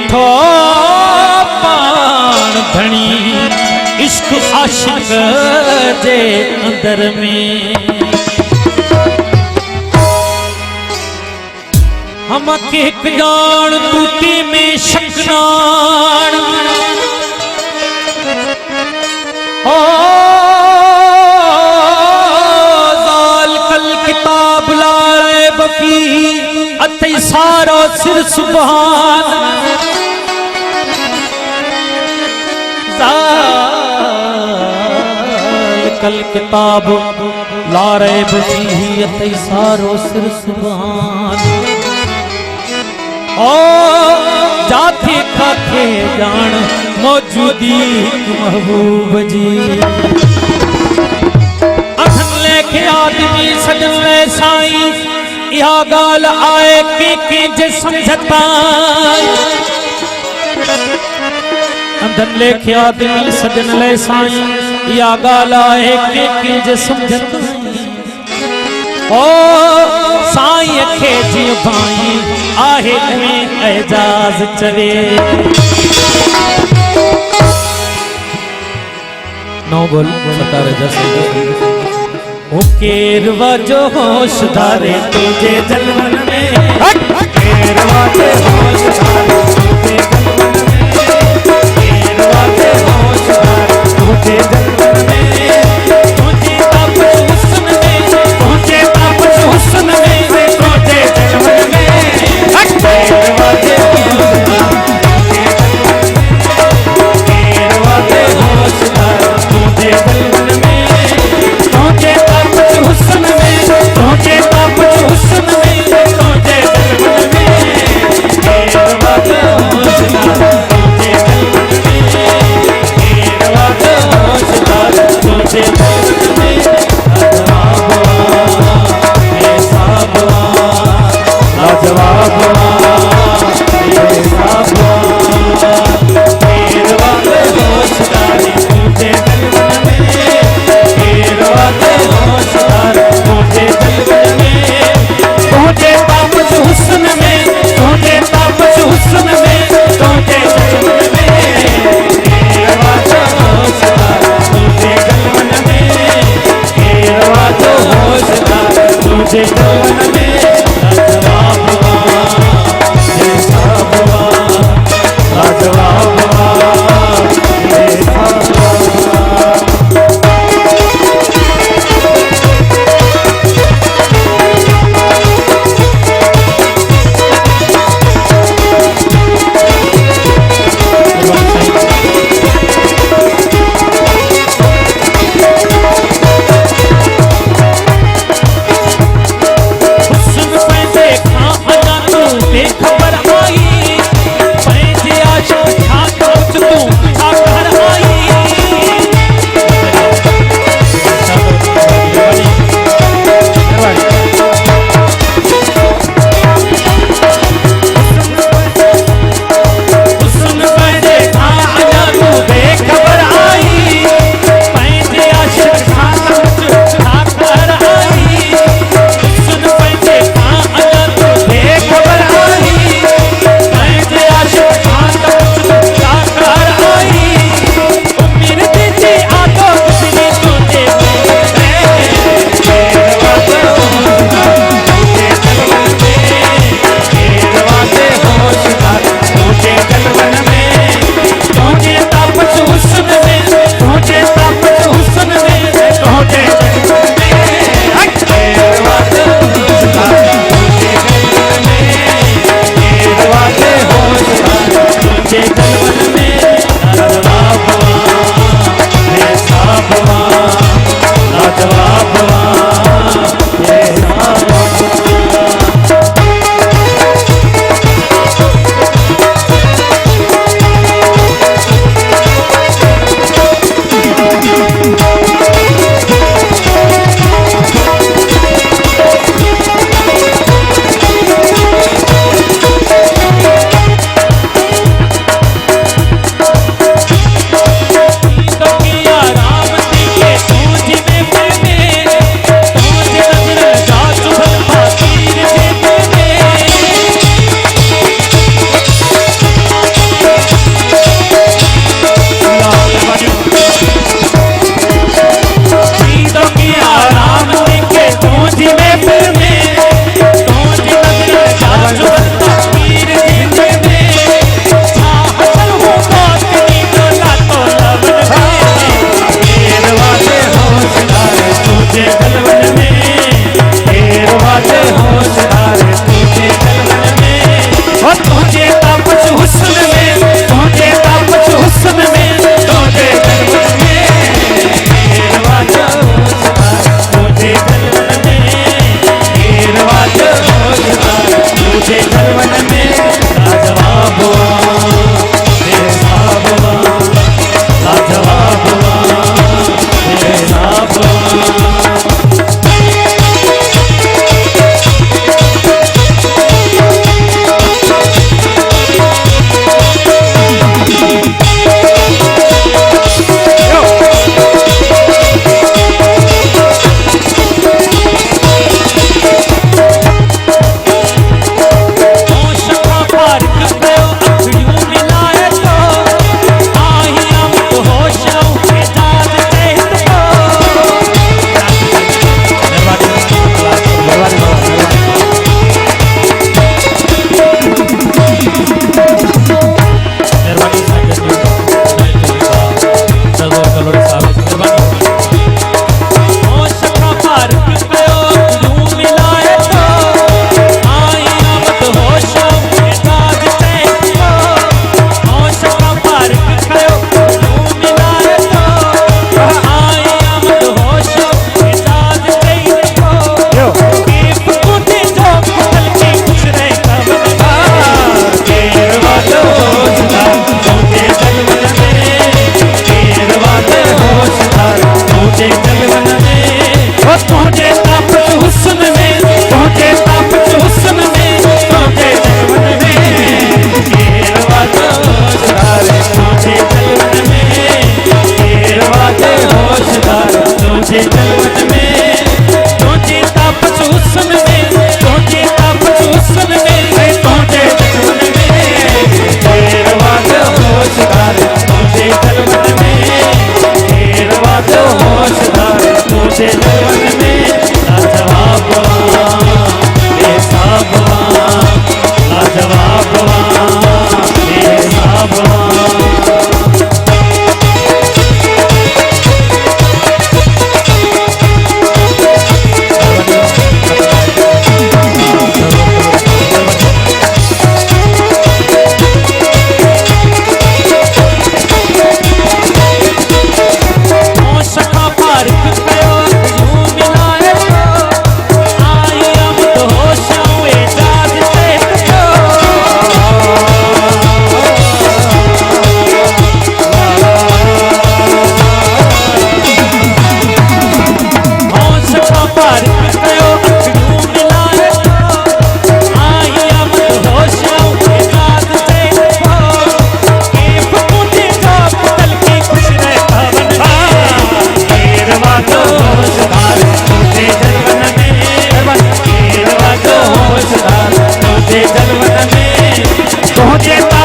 मिठो पान धनी इश्क आशिक जे अंदर में हम के जान तू के में शकनान ओ जाल कल किताब लाए बकी अते सारो सिर सुभान जाल कल किताब लारे बकी अते सारो सिर सुभान ओ जाते खाते जान मौजूदी महबूब जी अखन लेके आदमी सजन ले साई या गाल आए के जे समझता अंधन लेके आदमी सजन ले साई या गाल आए के जे समझता ओ साई खे जी भाई आहे में एजाज चवे नौ बोल सतारे दस ओ केरवा जो होश धारे तुझे जलवन में केरवा जो होश धारे तुझे जलवन में केरवा जो होश धारे तुझे जलवन में तुझे ताप हुस्न में तुझे ताप हुस्न में तुझे जलवन में केरवा जो होश धारे तुझे जलवन में तुझे ताप हुस्न में तुझे ताप हुस्न में तुझे जलवन में तुझे जलवन में लाजवाब बेहिसाब लाजवाब बेहिसाब पहुंचे